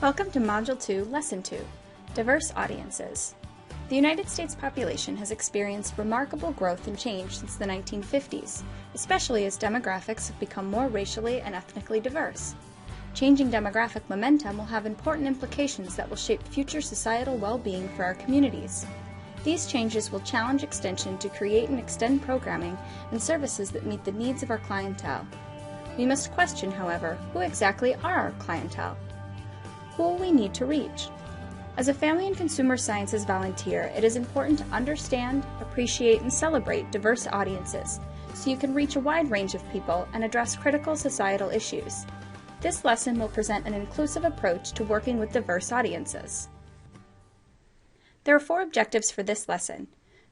Welcome to Module 2, Lesson 2, Diverse Audiences. The United States population has experienced remarkable growth and change since the 1950s, especially as demographics have become more racially and ethnically diverse. Changing demographic momentum will have important implications that will shape future societal well-being for our communities. These changes will challenge Extension to create and extend programming and services that meet the needs of our clientele. We must question, however, who exactly are our clientele? Who will we need to reach? As a family and consumer sciences volunteer, it is important to understand, appreciate, and celebrate diverse audiences so you can reach a wide range of people and address critical societal issues. This lesson will present an inclusive approach to working with diverse audiences. There are 4 objectives for this lesson.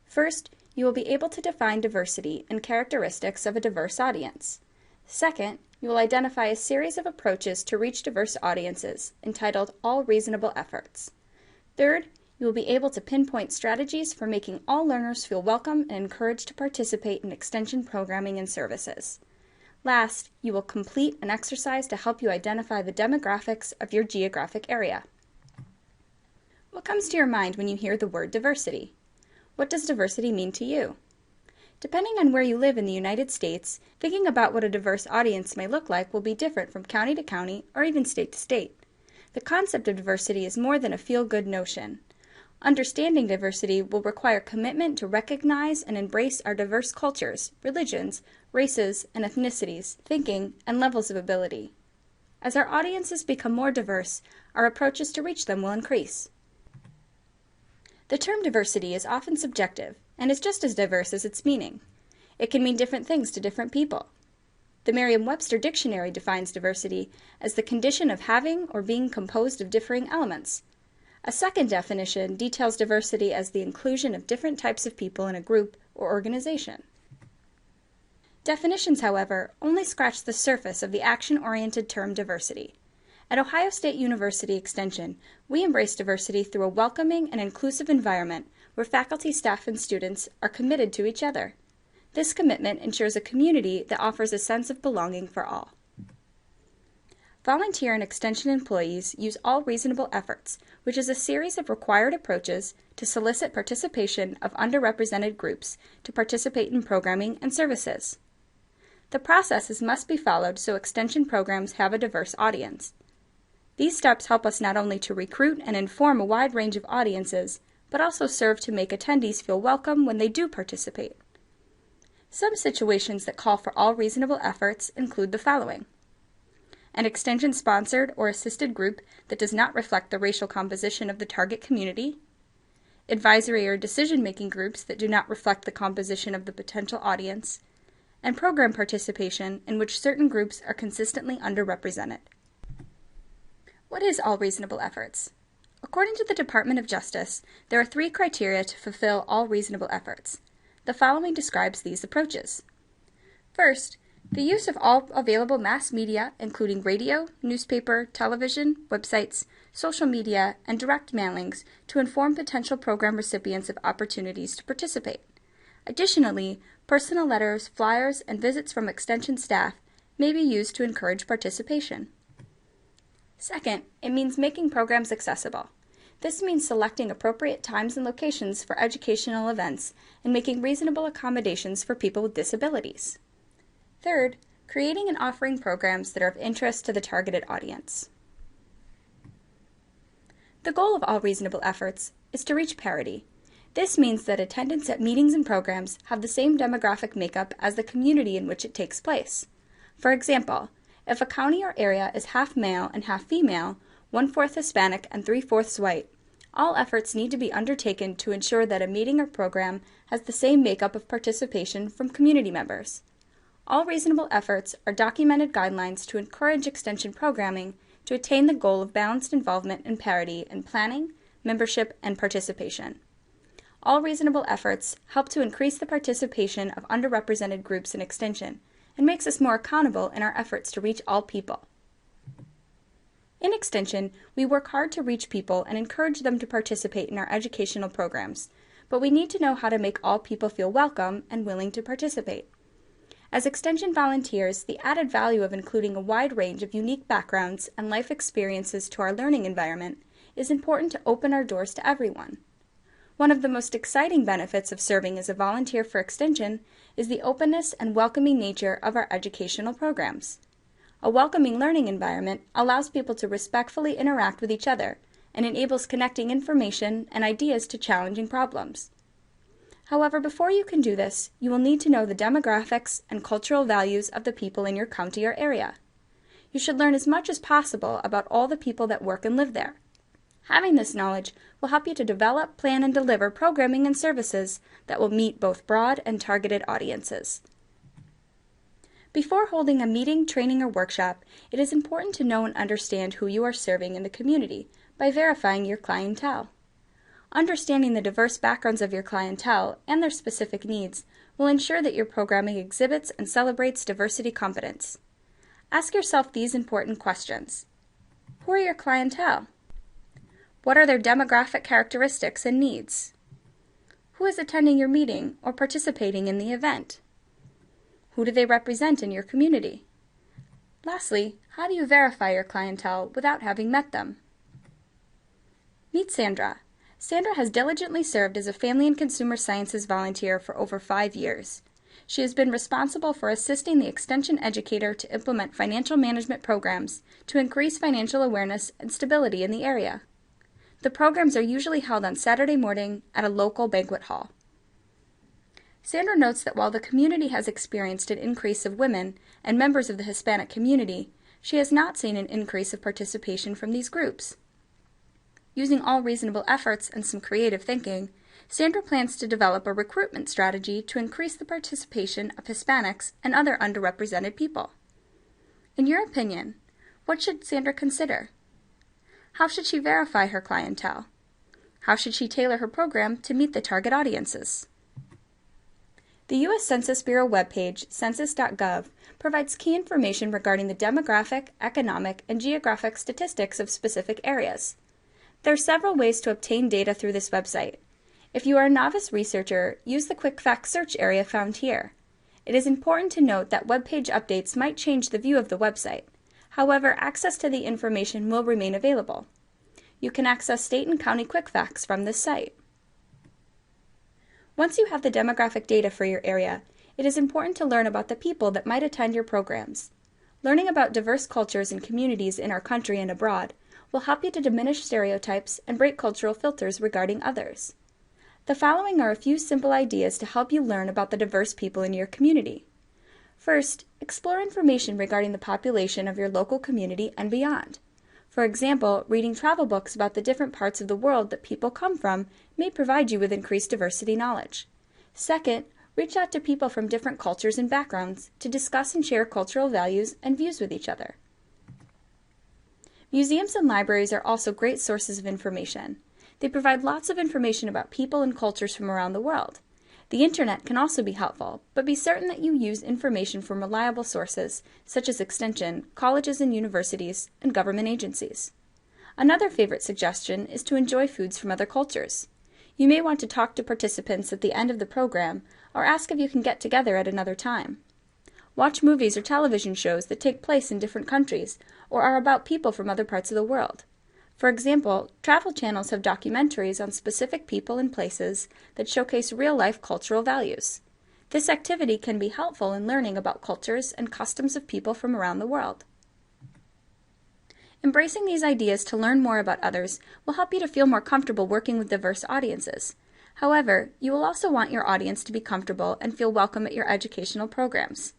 First, you will be able to define diversity and characteristics of a diverse audience. Second, you will identify a series of approaches to reach diverse audiences, entitled All Reasonable Efforts. Third, you will be able to pinpoint strategies for making all learners feel welcome and encouraged to participate in Extension programming and services. Last, you will complete an exercise to help you identify the demographics of your geographic area. What comes to your mind when you hear the word diversity? What does diversity mean to you? Depending on where you live in the United States, thinking about what a diverse audience may look like will be different from county to county or even state to state. The concept of diversity is more than a feel-good notion. Understanding diversity will require commitment to recognize and embrace our diverse cultures, religions, races, and ethnicities, thinking, and levels of ability. As our audiences become more diverse, our approaches to reach them will increase. The term diversity is often subjective and is just as diverse as its meaning. It can mean different things to different people. The Merriam-Webster Dictionary defines diversity as the condition of having or being composed of differing elements. A second definition details diversity as the inclusion of different types of people in a group or organization. Definitions, however, only scratch the surface of the action-oriented term diversity. At Ohio State University Extension, we embrace diversity through a welcoming and inclusive environment where faculty, staff, and students are committed to each other. This commitment ensures a community that offers a sense of belonging for all. Volunteer and Extension employees use All Reasonable Efforts, which is a series of required approaches to solicit participation of underrepresented groups to participate in programming and services. The processes must be followed so Extension programs have a diverse audience. These steps help us not only to recruit and inform a wide range of audiences, but also serve to make attendees feel welcome when they do participate. Some situations that call for all reasonable efforts include the following: an Extension-sponsored or assisted group that does not reflect the racial composition of the target community, advisory or decision-making groups that do not reflect the composition of the potential audience, and program participation in which certain groups are consistently underrepresented. What is all reasonable efforts? According to the Department of Justice, there are 3 criteria to fulfill all reasonable efforts. The following describes these approaches. First, the use of all available mass media, including radio, newspaper, television, websites, social media, and direct mailings to inform potential program recipients of opportunities to participate. Additionally, personal letters, flyers, and visits from Extension staff may be used to encourage participation. Second, it means making programs accessible. This means selecting appropriate times and locations for educational events and making reasonable accommodations for people with disabilities. Third, creating and offering programs that are of interest to the targeted audience. The goal of all reasonable efforts is to reach parity. This means that attendance at meetings and programs have the same demographic makeup as the community in which it takes place. For example, if a county or area is half male and half female, 1/4 Hispanic and 3/4 white, all efforts need to be undertaken to ensure that a meeting or program has the same makeup of participation from community members. All reasonable efforts are documented guidelines to encourage Extension programming to attain the goal of balanced involvement and parity in planning, membership, and participation. All reasonable efforts help to increase the participation of underrepresented groups in Extension and makes us more accountable in our efforts to reach all people. In Extension, we work hard to reach people and encourage them to participate in our educational programs, but we need to know how to make all people feel welcome and willing to participate. As Extension volunteers, the added value of including a wide range of unique backgrounds and life experiences to our learning environment is important to open our doors to everyone. One of the most exciting benefits of serving as a volunteer for Extension is the openness and welcoming nature of our educational programs. A welcoming learning environment allows people to respectfully interact with each other and enables connecting information and ideas to challenging problems. However, before you can do this, you will need to know the demographics and cultural values of the people in your county or area. You should learn as much as possible about all the people that work and live there. Having this knowledge will help you to develop, plan, and deliver programming and services that will meet both broad and targeted audiences. Before holding a meeting, training, or workshop, it is important to know and understand who you are serving in the community by verifying your clientele. Understanding the diverse backgrounds of your clientele and their specific needs will ensure that your programming exhibits and celebrates diversity competence. Ask yourself these important questions. Who are your clientele? What are their demographic characteristics and needs? Who is attending your meeting or participating in the event? Who do they represent in your community? Lastly, how do you verify your clientele without having met them? Meet Sandra. Sandra has diligently served as a Family and Consumer Sciences volunteer for over 5 years. She has been responsible for assisting the Extension educator to implement financial management programs to increase financial awareness and stability in the area. The programs are usually held on Saturday morning at a local banquet hall. Sandra notes that while the community has experienced an increase of women and members of the Hispanic community, she has not seen an increase of participation from these groups. Using all reasonable efforts and some creative thinking, Sandra plans to develop a recruitment strategy to increase the participation of Hispanics and other underrepresented people. In your opinion, what should Sandra consider? How should she verify her clientele? How should she tailor her program to meet the target audiences? The U.S. Census Bureau webpage, census.gov, provides key information regarding the demographic, economic, and geographic statistics of specific areas. There are several ways to obtain data through this website. If you are a novice researcher, use the Quick Facts search area found here. It is important to note that web page updates might change the view of the website. However, access to the information will remain available. You can access state and county Quick Facts from this site. Once you have the demographic data for your area, it is important to learn about the people that might attend your programs. Learning about diverse cultures and communities in our country and abroad will help you to diminish stereotypes and break cultural filters regarding others. The following are a few simple ideas to help you learn about the diverse people in your community. First, explore information regarding the population of your local community and beyond. For example, reading travel books about the different parts of the world that people come from may provide you with increased diversity knowledge. Second, reach out to people from different cultures and backgrounds to discuss and share cultural values and views with each other. Museums and libraries are also great sources of information. They provide lots of information about people and cultures from around the world. The internet can also be helpful, but be certain that you use information from reliable sources, such as Extension, colleges and universities, and government agencies. Another favorite suggestion is to enjoy foods from other cultures. You may want to talk to participants at the end of the program, or ask if you can get together at another time. Watch movies or television shows that take place in different countries or are about people from other parts of the world. For example, travel channels have documentaries on specific people and places that showcase real-life cultural values. This activity can be helpful in learning about cultures and customs of people from around the world. Embracing these ideas to learn more about others will help you to feel more comfortable working with diverse audiences. However, you will also want your audience to be comfortable and feel welcome at your educational programs.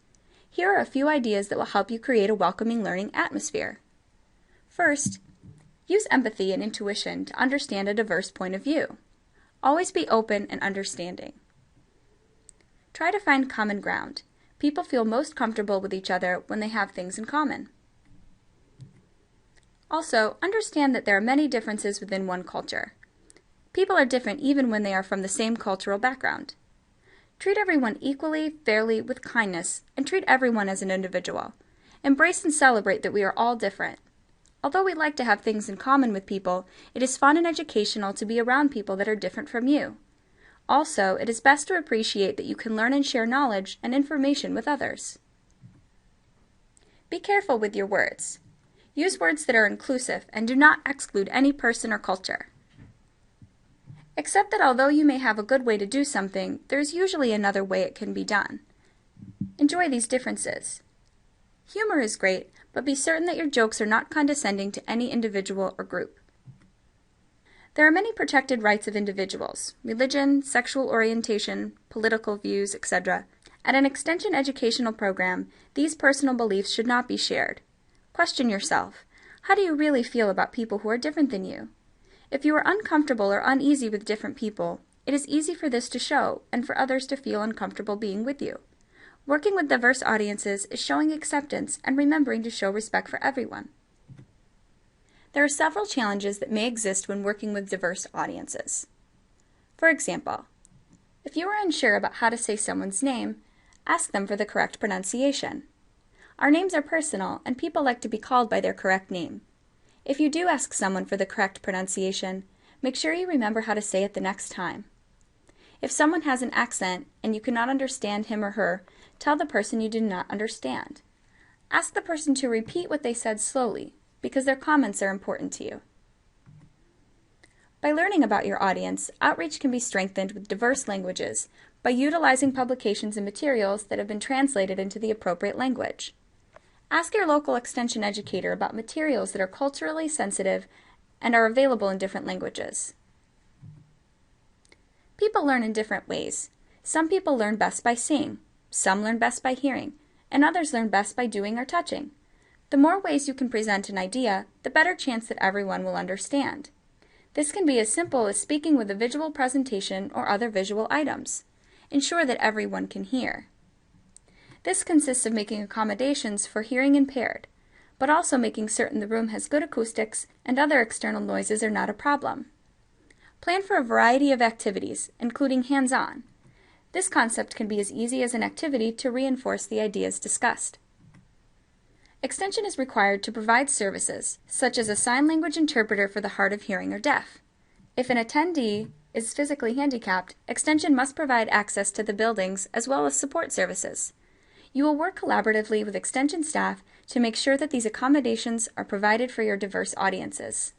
Here are a few ideas that will help you create a welcoming learning atmosphere. First, use empathy and intuition to understand a diverse point of view. Always be open and understanding. Try to find common ground. People feel most comfortable with each other when they have things in common. Also, understand that there are many differences within one culture. People are different even when they are from the same cultural background. Treat everyone equally, fairly, with kindness, and treat everyone as an individual. Embrace and celebrate that we are all different. Although we like to have things in common with people, it is fun and educational to be around people that are different from you. Also, it is best to appreciate that you can learn and share knowledge and information with others. Be careful with your words. Use words that are inclusive and do not exclude any person or culture. Accept that although you may have a good way to do something, there is usually another way it can be done. Enjoy these differences. Humor is great, but be certain that your jokes are not condescending to any individual or group. There are many protected rights of individuals: religion, sexual orientation, political views, etc. At an extension educational program, these personal beliefs should not be shared. Question yourself: how do you really feel about people who are different than you? If you are uncomfortable or uneasy with different people, it is easy for this to show and for others to feel uncomfortable being with you. Working with diverse audiences is showing acceptance and remembering to show respect for everyone. There are several challenges that may exist when working with diverse audiences. For example, if you are unsure about how to say someone's name, ask them for the correct pronunciation. Our names are personal, and people like to be called by their correct name. If you do ask someone for the correct pronunciation, make sure you remember how to say it the next time. If someone has an accent and you cannot understand him or her, tell the person you do not understand. Ask the person to repeat what they said slowly, because their comments are important to you. By learning about your audience, outreach can be strengthened with diverse languages by utilizing publications and materials that have been translated into the appropriate language. Ask your local extension educator about materials that are culturally sensitive and are available in different languages. People learn in different ways. Some people learn best by seeing, some learn best by hearing, and others learn best by doing or touching. The more ways you can present an idea, the better chance that everyone will understand. This can be as simple as speaking with a visual presentation or other visual items. Ensure that everyone can hear. This consists of making accommodations for hearing impaired, but also making certain the room has good acoustics and other external noises are not a problem. Plan for a variety of activities, including hands-on. This concept can be as easy as an activity to reinforce the ideas discussed. Extension is required to provide services, such as a sign language interpreter for the hard of hearing or deaf. If an attendee is physically handicapped, Extension must provide access to the buildings as well as support services. You will work collaboratively with Extension staff to make sure that these accommodations are provided for your diverse audiences.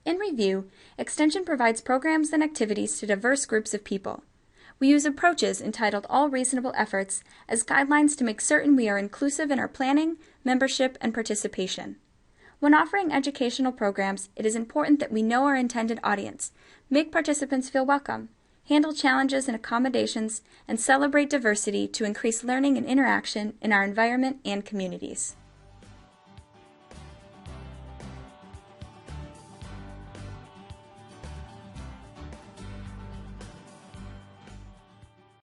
In review, Extension provides programs and activities to diverse groups of people. We use approaches entitled All Reasonable Efforts as guidelines to make certain we are inclusive in our planning, membership, and participation. When offering educational programs, it is important that we know our intended audience, make participants feel welcome, handle challenges and accommodations, and celebrate diversity to increase learning and interaction in our environment and communities.